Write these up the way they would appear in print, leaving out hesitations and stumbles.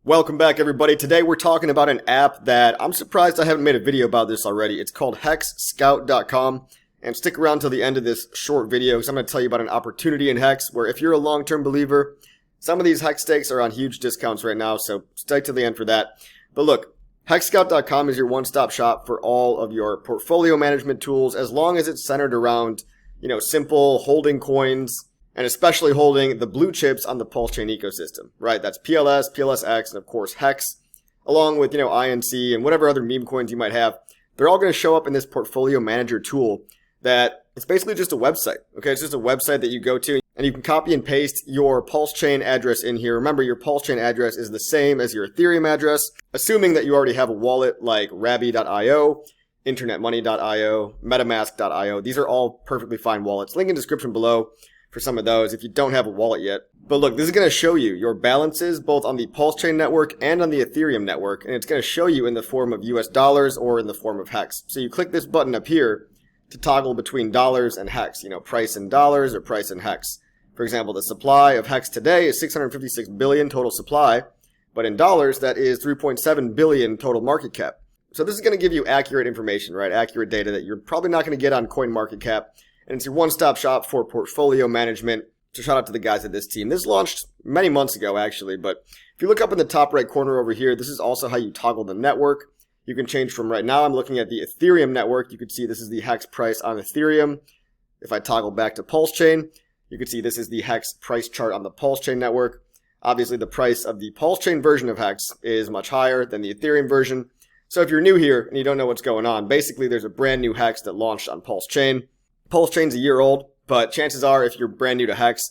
Welcome back, everybody. Today we're talking about an app that I'm surprised I haven't made a video about this already. It's called HexScout.com, and stick around till the end of this short video because I'm going to tell you about an opportunity in Hex where if you're a long-term believer, some of these Hex stakes are on huge discounts right now, so stay to the end for that. But look, HexScout.com is your one-stop shop for all of your portfolio management tools as long as it's centered around, simple holding coins, and especially holding the blue chips on the Pulse chain ecosystem, right? That's PLS, PLSX, and of course Hex, along with, INC and whatever other meme coins you might have. They're all going to show up in this portfolio manager tool that it's basically just a website, okay? It's just a website that you go to and you can copy and paste your Pulse chain address in here. Remember, your Pulse chain address is the same as your Ethereum address, assuming that you already have a wallet like Rabby.io, InternetMoney.io, MetaMask.io. These are all perfectly fine wallets. Link in description below for some of those if you don't have a wallet yet. But look, this is going to show you your balances both on the Pulse chain network and on the Ethereum network, and it's going to show you in the form of US dollars or in the form of Hex. So you click this button up here to toggle between dollars and Hex, price in dollars or price in Hex. For example, the supply of Hex today is 656 billion total supply, but in dollars that is 3.7 billion total market cap. So this is going to give you accurate information, right? Accurate data that you're probably not going to get on CoinMarketCap. And it's your one-stop shop for portfolio management. So shout out to the guys at this team. This launched many months ago, actually. But if you look up in the top right corner over here, this is also how you toggle the network. You can change from right now. I'm looking at the Ethereum network. You can see this is the Hex price on Ethereum. If I toggle back to Pulse chain, you can see this is the Hex price chart on the Pulse chain network. Obviously, the price of the Pulse chain version of Hex is much higher than the Ethereum version. So if you're new here and you don't know what's going on, basically there's a brand new Hex that launched on Pulse chain. Pulse chain's a year old, but chances are if you're brand new to Hex,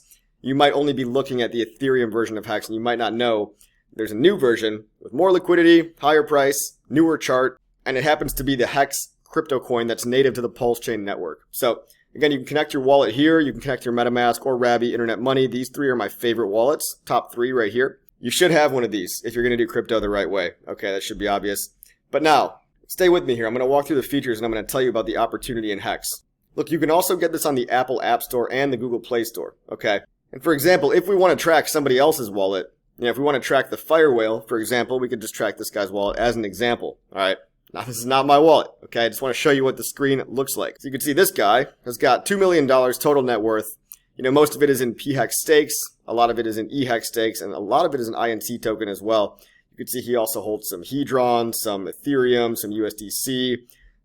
you might only be looking at the Ethereum version of Hex and you might not know there's a new version with more liquidity, higher price, newer chart, and it happens to be the Hex crypto coin that's native to the Pulse chain network. So again, you can connect your wallet here, you can connect your MetaMask or Rabby, Internet Money. These three are my favorite wallets, top three right here. You should have one of these if you're going to do crypto the right way. Okay, that should be obvious. But now, stay with me here. I'm going to walk through the features and I'm going to tell you about the opportunity in Hex. Look, you can also get this on the Apple App Store and the Google Play Store, okay? And for example, if we want to track somebody else's wallet, if we want to track the Fire Whale, for example, we could just track this guy's wallet as an example, all right? Now, this is not my wallet, okay? I just want to show you what the screen looks like. So you can see this guy has got $2 million total net worth. Most of it is in PHEX stakes, a lot of it is in EHEX stakes, and a lot of it is an INC token as well. You can see he also holds some Hedron, some Ethereum, some USDC,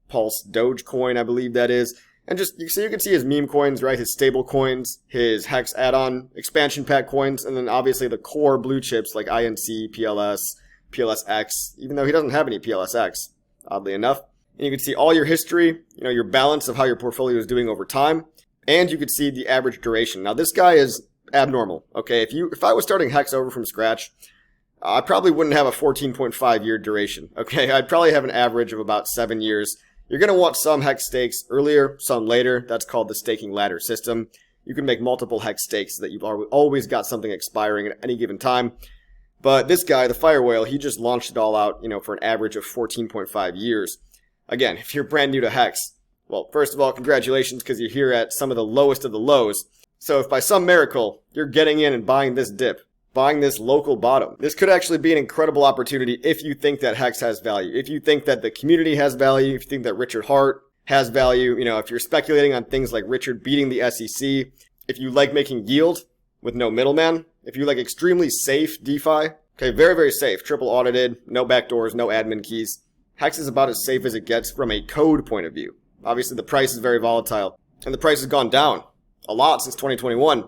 Pulse Dogecoin, I believe that is. And so you can see his meme coins, right? His stable coins, his Hex add-on expansion pack coins, and then obviously the core blue chips like INC, PLS, PLSX, even though he doesn't have any PLSX, oddly enough. And you can see all your history, your balance of how your portfolio is doing over time, and you can see the average duration. Now this guy is abnormal, okay? If I was starting Hex over from scratch, I probably wouldn't have a 14.5 year duration, okay? I'd probably have an average of about 7 years. You're going to want some Hex stakes earlier, some later. That's called the staking ladder system. You can make multiple Hex stakes so that you've always got something expiring at any given time. But this guy, the Fire Whale, he just launched it all out, for an average of 14.5 years. Again, if you're brand new to Hex, well, first of all, congratulations because you're here at some of the lowest of the lows. So if by some miracle you're getting in and buying this dip, buying this local bottom, this could actually be an incredible opportunity if you think that Hex has value. If you think that the community has value, if you think that Richard Hart has value, if you're speculating on things like Richard beating the SEC, if you like making yield with no middleman, if you like extremely safe DeFi, okay, very, very safe, triple audited, no backdoors, no admin keys. Hex is about as safe as it gets from a code point of view. Obviously, the price is very volatile, and the price has gone down a lot since 2021.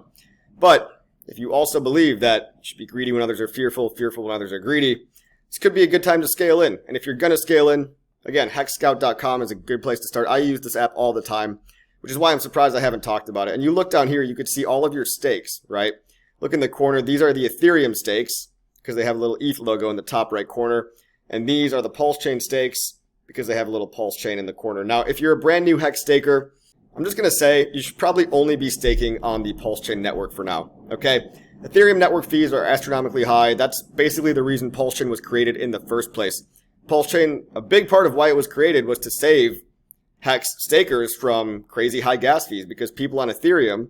But if you also believe that you should be greedy when others are fearful, fearful when others are greedy, this could be a good time to scale in. And if you're going to scale in, again, HexScout.com is a good place to start. I use this app all the time, which is why I'm surprised I haven't talked about it. And you look down here, you could see all of your stakes, right? Look in the corner. These are the Ethereum stakes because they have a little ETH logo in the top right corner. And these are the Pulse chain stakes because they have a little Pulse chain in the corner. Now, if you're a brand new Hex staker, I'm just going to say you should probably only be staking on the Pulse chain network for now, okay? Ethereum network fees are astronomically high. That's basically the reason Pulse chain was created in the first place. Pulse chain, a big part of why it was created was to save Hex stakers from crazy high gas fees because people on Ethereum,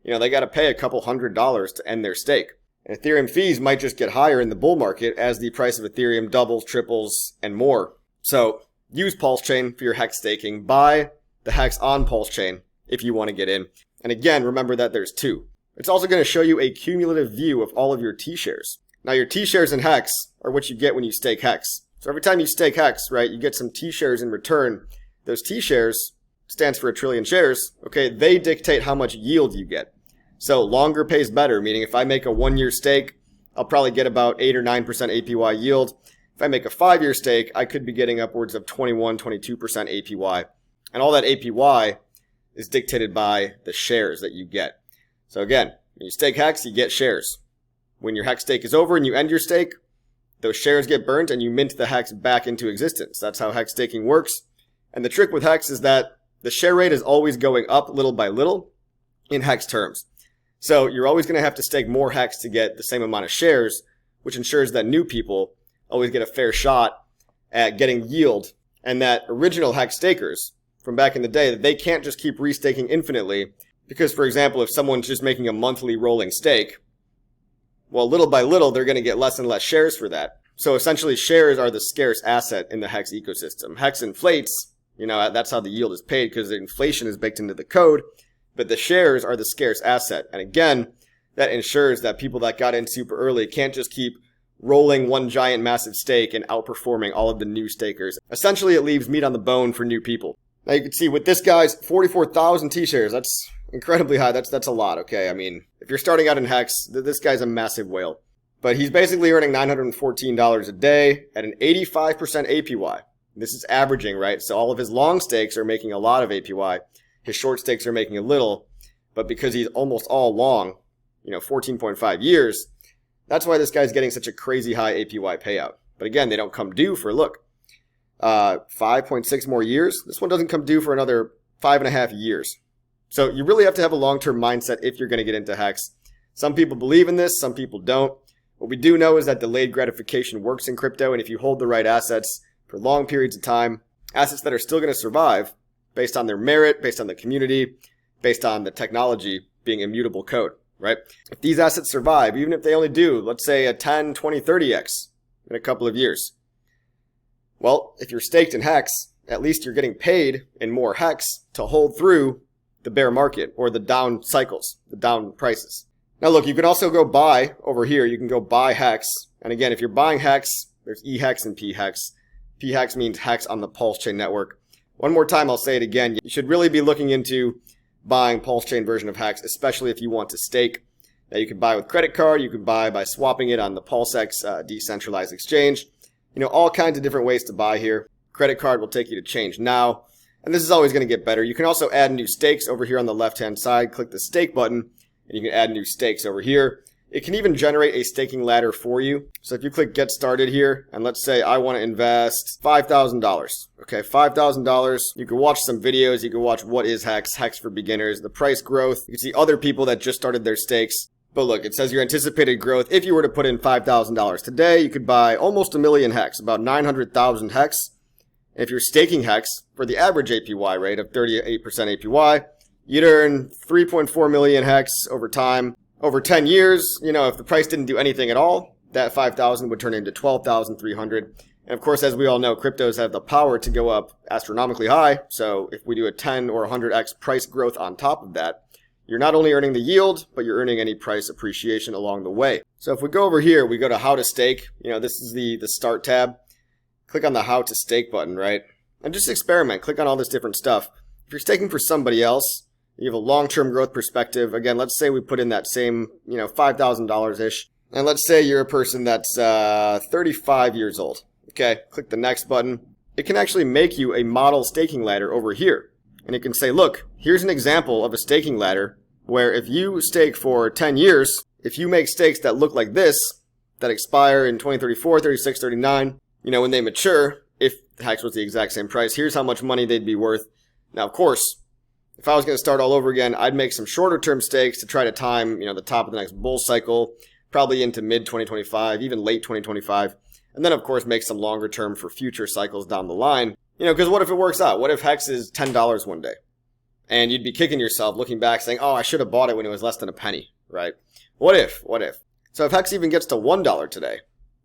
they got to pay a couple $100s to end their stake. And Ethereum fees might just get higher in the bull market as the price of Ethereum doubles, triples, and more. So use PulseChain for your Hex staking. Buy the Hex on PulseChain if you want to get in. And again, remember that there's two. It's also going to show you a cumulative view of all of your T-shares. Now your T-shares in Hex are what you get when you stake Hex. So every time you stake Hex, right, you get some T-shares in return. Those T-shares stands for a trillion shares. Okay, they dictate how much yield you get. So longer pays better, meaning if I make a 1-year stake, I'll probably get about 8 or 9% APY yield. If I make a 5-year stake, I could be getting upwards of 21, 22% APY. And all that APY is dictated by the shares that you get. So again, when you stake Hex, you get shares. When your Hex stake is over and you end your stake, those shares get burnt and you mint the Hex back into existence. That's how Hex staking works. And the trick with Hex is that the share rate is always going up little by little in Hex terms. So you're always going to have to stake more Hex to get the same amount of shares, which ensures that new people always get a fair shot at getting yield, and that original Hex stakers from back in the day, that they can't just keep restaking infinitely. Because, for example, if someone's just making a monthly rolling stake, well, little by little, they're going to get less and less shares for that. So essentially, shares are the scarce asset in the Hex ecosystem. Hex inflates, that's how the yield is paid because the inflation is baked into the code, but the shares are the scarce asset. And again, that ensures that people that got in super early can't just keep rolling one giant massive stake and outperforming all of the new stakers. Essentially, it leaves meat on the bone for new people. Now you can see with this guy's 44,000 T-shares, that's incredibly high. That's a lot, okay? I mean, if you're starting out in Hex, this guy's a massive whale. But he's basically earning $914 a day at an 85% APY. This is averaging, right? So all of his long stakes are making a lot of APY. His short stakes are making a little. But because he's almost all long, 14.5 years, that's why this guy's getting such a crazy high APY payout. But again, they don't come due for, 5.6 more years. This one doesn't come due for another 5.5 years. So you really have to have a long-term mindset if you're going to get into Hex. Some people believe in this, some people don't. What we do know is that delayed gratification works in crypto, and if you hold the right assets for long periods of time, assets that are still going to survive based on their merit, based on the community, based on the technology being immutable code, right? If these assets survive, even if they only do, let's say a 10, 20, 30x in a couple of years, well, if you're staked in Hex, at least you're getting paid in more Hex to hold through the bear market or the down cycles, the down prices. Now look, you can also go buy over here. You can go buy Hex. And again, if you're buying Hex, there's eHex and pHex. pHex means Hex on the PulseChain network. One more time, I'll say it again. You should really be looking into buying PulseChain version of Hex, especially if you want to stake. Now you can buy with credit card. You can buy by swapping it on the PulseX decentralized exchange. All kinds of different ways to buy here. Credit card will take you to Change Now. And this is always going to get better. You can also add new stakes over here on the left-hand side. Click the stake button, and you can add new stakes over here. It can even generate a staking ladder for you. So if you click Get Started here, and let's say I want to invest $5,000. Okay, $5,000. You can watch some videos. You can watch what is Hex, Hex for beginners, the price growth. You can see other people that just started their stakes. But look, it says your anticipated growth. If you were to put in $5,000 today, you could buy almost 1 million Hex, about 900,000 Hex. If you're staking Hex for the average APY rate of 38% APY, you'd earn 3.4 million Hex over time. Over 10 years, if the price didn't do anything at all, that 5,000 would turn into 12,300. And of course, as we all know, cryptos have the power to go up astronomically high. So if we do a 10 or 100x price growth on top of that, you're not only earning the yield, but you're earning any price appreciation along the way. So if we go over here, we go to How to Stake. This is the Start tab. Click on the How to Stake button, right? And just experiment. Click on all this different stuff. If you're staking for somebody else, you have a long-term growth perspective. Again, let's say we put in that same, $5,000-ish. And let's say you're a person that's 35 years old. Okay, click the Next button. It can actually make you a model staking ladder over here. And it can say, look, here's an example of a staking ladder where if you stake for 10 years, if you make stakes that look like this, that expire in 2034, 36, 39, when they mature, if the Hex was the exact same price, here's how much money they'd be worth. Now, of course, if I was going to start all over again, I'd make some shorter term stakes to try to time, the top of the next bull cycle, probably into mid 2025, even late 2025. And then, of course, make some longer term for future cycles down the line. Because what if it works out? What if Hex is $10 one day? And you'd be kicking yourself looking back saying, oh, I should have bought it when it was less than a penny, right? What if? So if Hex even gets to $1 today,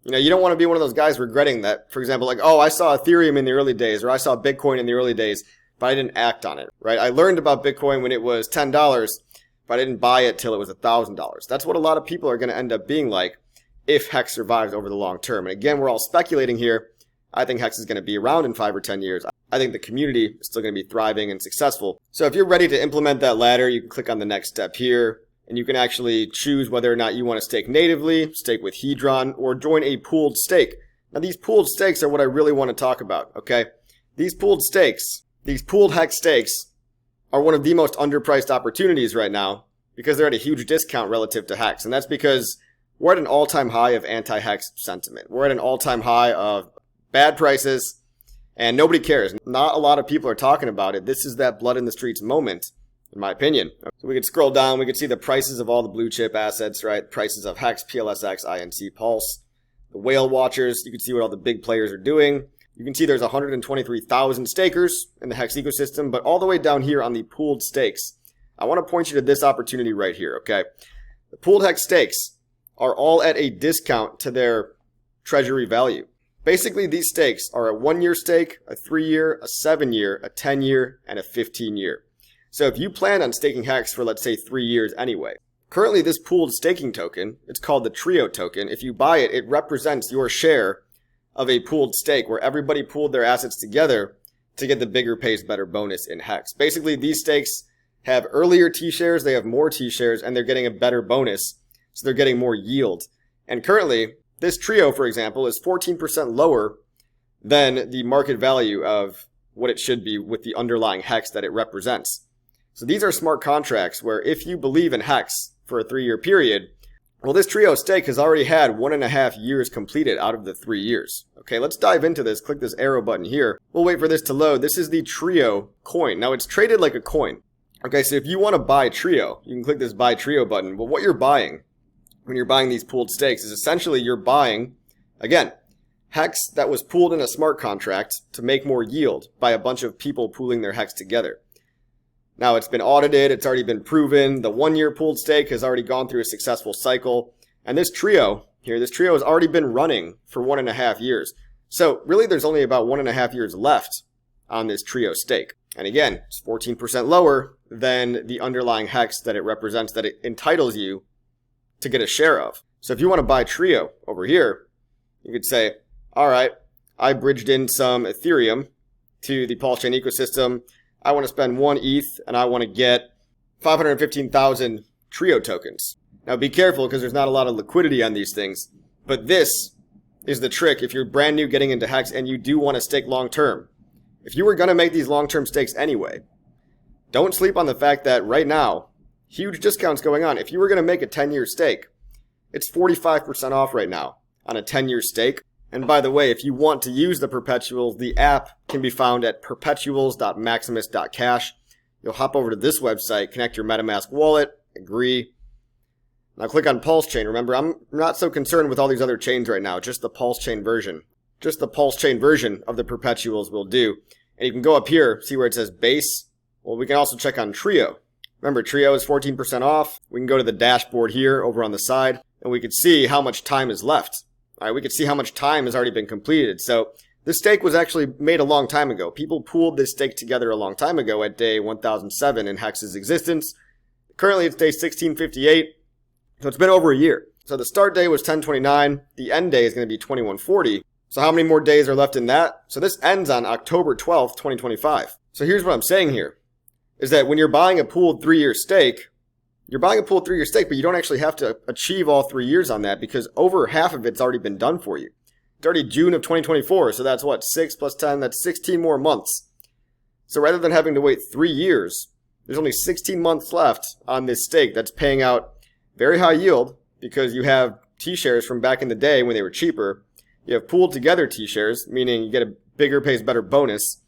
you don't want to be one of those guys regretting that. For example, like, oh, I saw Ethereum in the early days, or I saw Bitcoin in the early days, but I didn't act on it, right? I learned about Bitcoin when it was $10, but I didn't buy it till it was $1,000. That's what a lot of people are going to end up being like if Hex survives over the long term. And again, we're all speculating here. I think Hex is going to be around in 5 or 10 years. I think the community is still going to be thriving and successful. So if you're ready to implement that ladder, you can click on the next step here. And you can actually choose whether or not you want to stake natively, stake with Hedron, or join a pooled stake. Now these pooled stakes are what I really want to talk about, okay? These pooled stakes, these pooled Hex stakes, are one of the most underpriced opportunities right now because they're at a huge discount relative to Hex. And that's because we're at an all-time high of anti-Hex sentiment. We're at an all-time high of bad prices, and nobody cares. Not a lot of people are talking about it. This is that blood in the streets moment, in my opinion. So we could scroll down, we could see the prices of all the blue chip assets, right? Prices of Hex, PLSX, INC, Pulse. The whale watchers, you can see what all the big players are doing. You can see there's 123,000 stakers in the Hex ecosystem, but all the way down here on the pooled stakes, I want to point you to this opportunity right here, okay? The pooled Hex stakes are all at a discount to their treasury value. Basically, these stakes are a 1-year stake, a 3-year, a 7-year, a 10-year, and a 15-year. So if you plan on staking Hex for, let's say, 3 years anyway, currently this pooled staking token, it's called the Trio token. If you buy it, it represents your share of a pooled stake where everybody pooled their assets together to get the bigger pays better bonus in Hex. Basically, these stakes have earlier T-shares, they have more T-shares, and they're getting a better bonus, so they're getting more yield. And currently, this Trio, for example, is 14% lower than the market value of what it should be with the underlying Hex that it represents. So these are smart contracts where if you believe in Hex for a 3-year period, well, this Trio stake has already had 1.5 years completed out of the 3 years. Okay, let's dive into this. Click this arrow button here. We'll wait for this to load. This is the Trio coin. Now, it's traded like a coin. Okay, so if you want to buy Trio, you can click this Buy Trio button. But what you're buying when you're buying these pooled stakes is essentially you're buying, again, Hex that was pooled in a smart contract to make more yield by a bunch of people pooling their Hex together. Now, it's been audited, it's already been proven, the 1-year pooled stake has already gone through a successful cycle, and this Trio here, this Trio has already been running for 1.5 years. So, really, there's only about 1.5 years left on this Trio stake. And again, it's 14% lower than the underlying Hex that it represents, that it entitles you to get a share of. So if you want to buy Trio over here, you could say, all right, I bridged in some Ethereum to the Pulse chain ecosystem. I want to spend 1 ETH and I want to get 515,000 Trio tokens. Now be careful because there's not a lot of liquidity on these things, but this is the trick if you're brand new getting into Hex and you do want to stake long term. If you were going to make these long term stakes anyway, don't sleep on the fact that right now, huge discounts going on. If you were going to make a 10-year stake, it's 45% off right now on a 10-year stake. And by the way, if you want to use the Perpetuals, the app can be found at perpetuals.maximus.cash. You'll hop over to this website, connect your MetaMask wallet, agree. Now click on Pulse Chain. Remember, I'm not so concerned with all these other chains right now, just the Pulse Chain version. Just the Pulse Chain version of the Perpetuals will do. And you can go up here, see where it says base. Well, we can also check on Trio. Remember, Trio is 14% off. We can go to the dashboard here over on the side, and we can see how much time is left. All right, we can see how much time has already been completed. So this stake was actually made a long time ago. People pooled this stake together a long time ago at day 1007 in Hex's existence. Currently, it's day 1658, so it's been over a year. So the start day was 1029. The end day is going to be 2140. So how many more days are left in that? So this ends on October 12th, 2025. So here's what I'm saying here, is that when you're buying a pooled 3-year stake, you're buying a pooled 3-year stake, but you don't actually have to achieve all 3 years on that because over half of it's already been done for you. It's already June of 2024, so that's what, 6 plus 10, that's 16 more months. So rather than having to wait 3 years, there's only 16 months left on this stake that's paying out very high yield because you have T-shares from back in the day when they were cheaper. You have pooled together T-shares, meaning you get a bigger pays better bonus,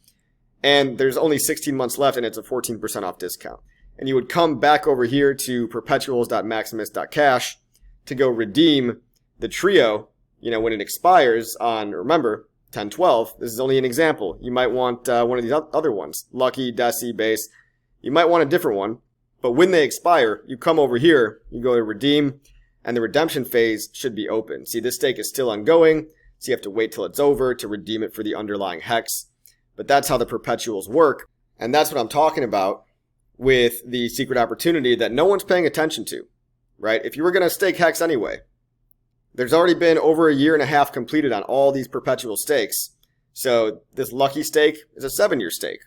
and there's only 16 months left and it's a 14% off discount. And you would come back over here to perpetuals.maximus.cash to go redeem the Trio, when it expires on, remember, 10/12. This is only an example. You might want one of these other ones, Lucky, Desi, Base. You might want a different one, but when they expire, you come over here, you go to redeem, and the redemption phase should be open. See, this stake is still ongoing, so you have to wait till it's over to redeem it for the underlying hex. But that's how the perpetuals work, and that's what I'm talking about with the secret opportunity that no one's paying attention to, right? If you were going to stake hex anyway, there's already been over a year and a half completed on all these perpetual stakes. So this lucky stake is a 7-year stake,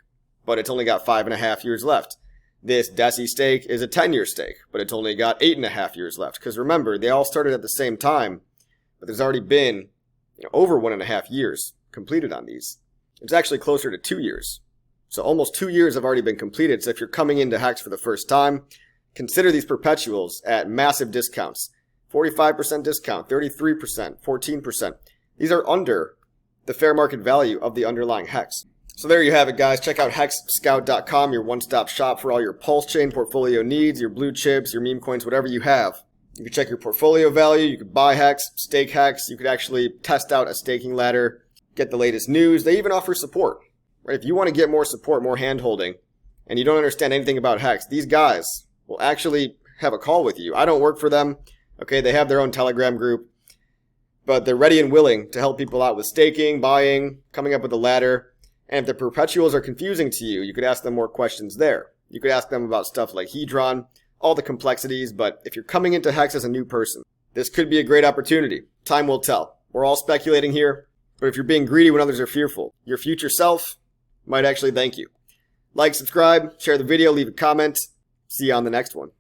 but it's only got 5.5 years left. This Deci stake is a 10-year stake, but it's only got 8.5 years left. Because remember, they all started at the same time, but there's already been over 1.5 years completed on these. It's actually closer to 2 years. So almost 2 years have already been completed. So if you're coming into Hex for the first time, consider these perpetuals at massive discounts. 45% discount, 33%, 14%. These are under the fair market value of the underlying Hex. So there you have it, guys. Check out hexscout.com, your one-stop shop for all your pulse chain portfolio needs, your blue chips, your meme coins, whatever you have. You can check your portfolio value, you could buy Hex, stake Hex, you could actually test out a staking ladder, get the latest news. They even offer support. Right? If you want to get more support, more hand-holding, and you don't understand anything about Hex, these guys will actually have a call with you. I don't work for them. Okay, they have their own Telegram group, but they're ready and willing to help people out with staking, buying, coming up with a ladder. And if the perpetuals are confusing to you, you could ask them more questions there. You could ask them about stuff like Hedron, all the complexities, but if you're coming into Hex as a new person, this could be a great opportunity. Time will tell. We're all speculating here, but if you're being greedy when others are fearful, your future self might actually thank you. Like, subscribe, share the video, leave a comment. See you on the next one.